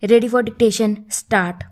Ready for dictation? Start.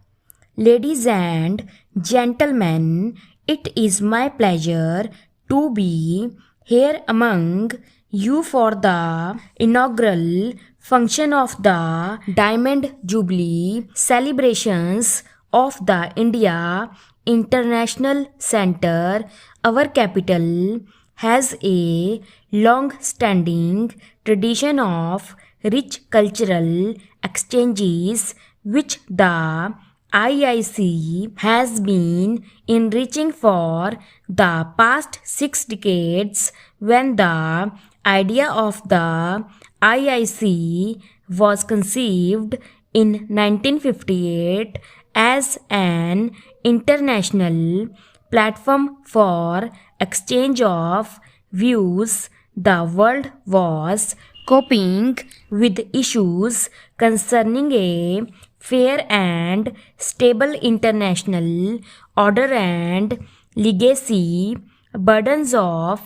Ladies and gentlemen, it is my pleasure to be here among you for the inaugural function of the Diamond Jubilee celebrations of the India International Centre. Our capital has a long-standing tradition of rich cultural exchanges which the IIC has been enriching for the past 6 decades. When the idea of the IIC was conceived in 1958 as an international platform for exchange of views, the world was coping with issues concerning a fair and stable international order and legacy burdens of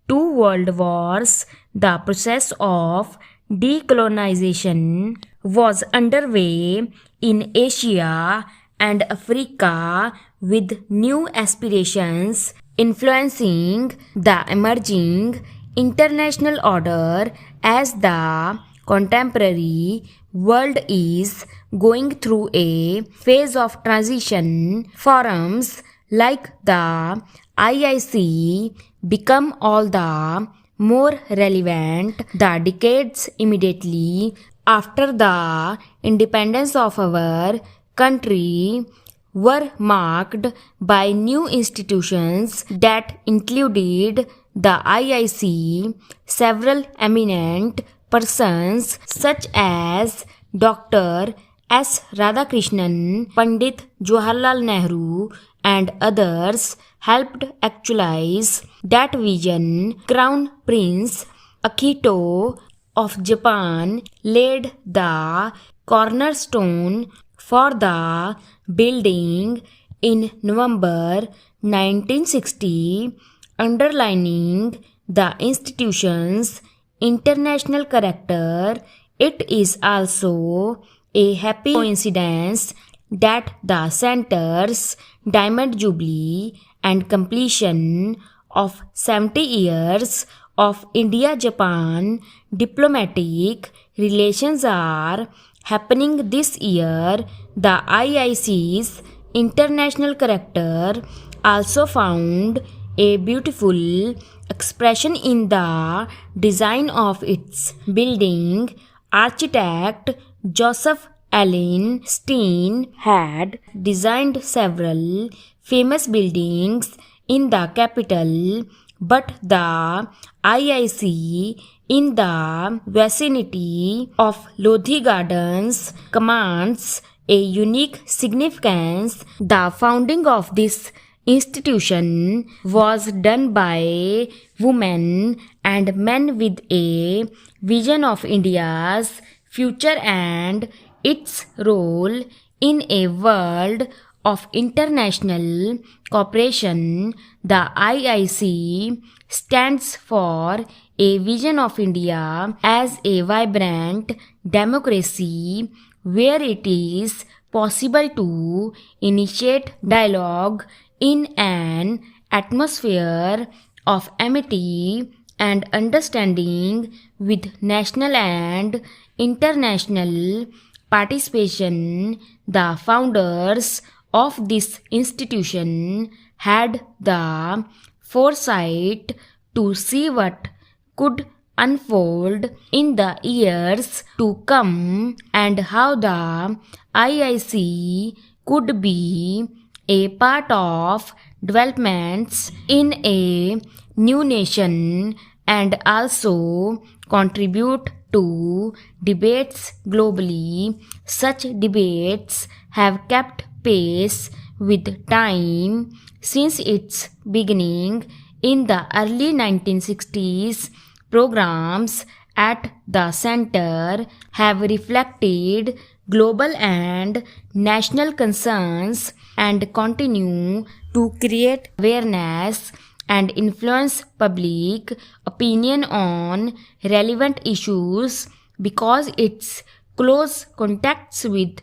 2 world wars. The process of decolonization was underway in Asia and Africa with new aspirations influencing the emerging international order. As the contemporary world is going through a phase of transition, forums like the IIC become all the more relevant. The decades immediately after the independence of our country were marked by new institutions that included the IIC, several eminent persons such as Dr. S. Radhakrishnan, Pandit Jawaharlal Nehru, and others helped actualize that vision. Crown Prince Akihito of Japan laid the cornerstone for the building in November 1960, underlining the institution's international character. It is also a happy coincidence that the center's Diamond Jubilee and completion of 70 years of India-Japan diplomatic relations are happening this year. The IIC's international character also found a beautiful expression in the design of its building. Architect Joseph Allen Steen had designed several famous buildings in the capital, but the IIC in the vicinity of Lodhi Gardens commands a unique significance. The founding of this institution was done by women and men with a vision of India's future and its role in a world of international cooperation. The IIC stands for a vision of India as a vibrant democracy where it is possible to initiate dialogue in an atmosphere of amity and understanding with national and international participation. The founders of this institution had the foresight to see what could unfold in the years to come and how the IIC could be a part of developments in a new nation and also contribute to debates globally. Such debates have kept pace with time since its beginning in the early 1960s. Programs at the center have reflected global and national concerns and continue to create awareness and influence public opinion on relevant issues because its close contacts with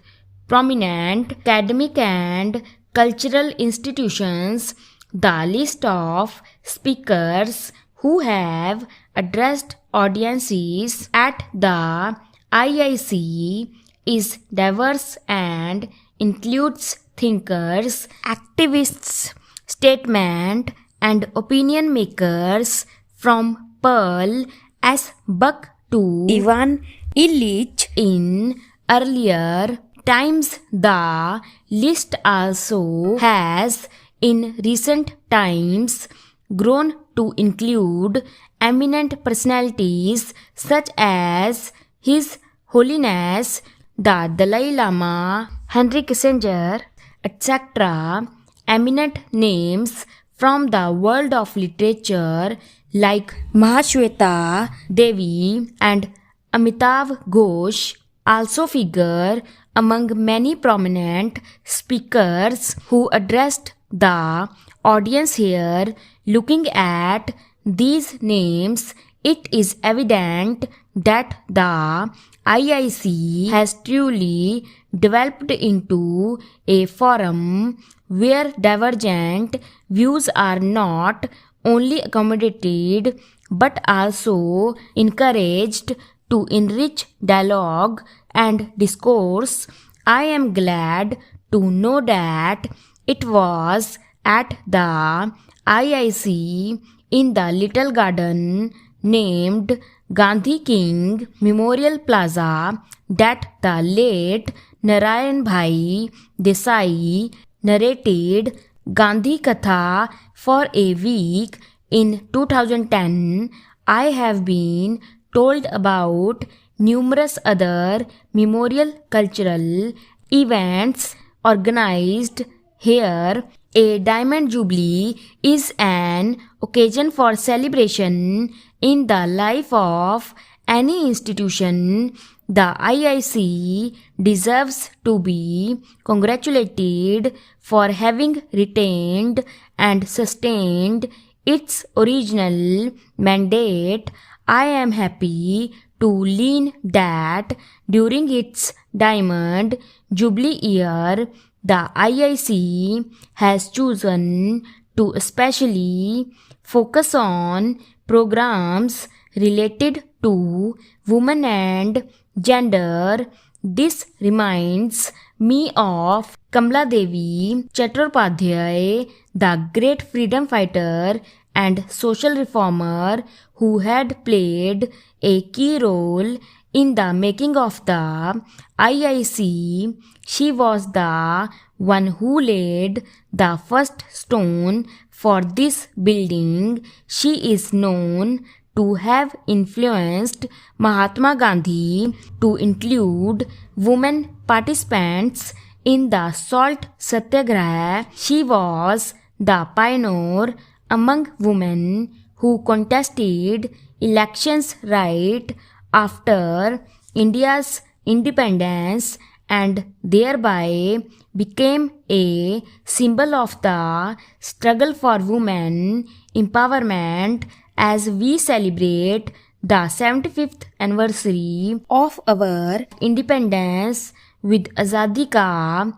prominent academic and cultural institutions. The list of speakers who have addressed audiences at the IIC is diverse and includes thinkers, activists, statesmen, and opinion makers from Pearl S. Buck to Ivan Illich in earlier times. The list also has in recent times grown to include eminent personalities such as His Holiness the Dalai Lama, Henry Kissinger, etc. Eminent names from the world of literature like Mahashweta Devi and Amitav Ghosh also figure among many prominent speakers who addressed the audience here. Looking at these names, it is evident that the IIC has truly developed into a forum where divergent views are not only accommodated but also encouraged to enrich dialogue and discourse. I am glad to know that it was at the IIC in the little garden named Gandhi King Memorial Plaza that the late Narayan Bhai Desai narrated Gandhi Katha for a week in 2010. I have been told about numerous other memorial cultural events organized here. A Diamond Jubilee is an occasion for celebration in the life of any institution. The IIC deserves to be congratulated for having retained and sustained its original mandate. I am happy to learn that during its Diamond Jubilee year, the IIC has chosen to especially focus on programs related to women and gender. This reminds me of Kamala Devi Chattopadhyay, the great freedom fighter and social reformer who had played a key role in the making of the IIC. She was the one who laid the first stone for this building. She is known to have influenced Mahatma Gandhi to include women participants in the Salt Satyagraha. She was the pioneer among women who contested elections right after India's independence and thereby became a symbol of the struggle for women empowerment. As we celebrate the 75th anniversary of our independence with Azadi Ka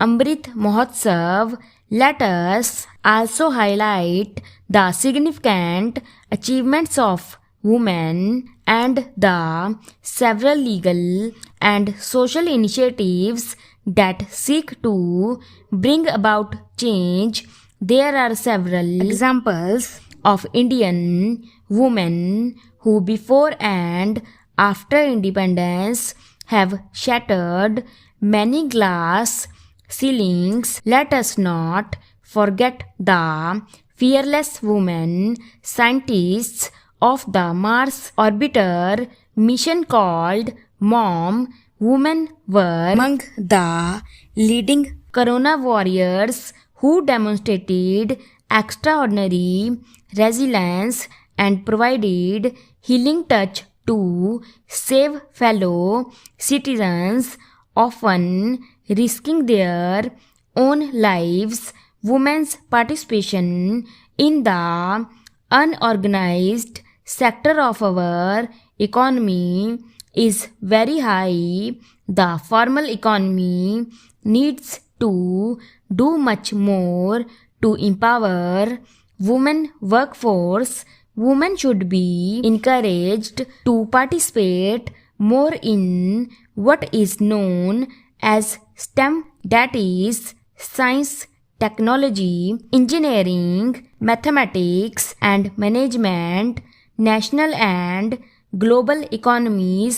Amrit Mahotsav, let us also highlight the significant achievements of women and the several legal and social initiatives that seek to bring about change. There are several examples of Indian women who before and after independence have shattered many glass ceilings. Let us not forget the fearless women scientists of the Mars orbiter mission called MOM. Women were among the leading corona warriors who demonstrated extraordinary resilience and provided healing touch to save fellow citizens, often risking their own lives. Women's participation in the unorganized sector of our economy is very high, the formal economy needs to do much more to empower women workforce. Women should be encouraged to participate more in what is known as STEM, that is science, technology, engineering, mathematics, and management. National and global economies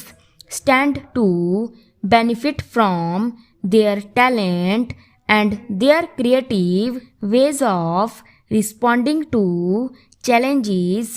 stand to benefit from their talent and their creative ways of responding to challenges.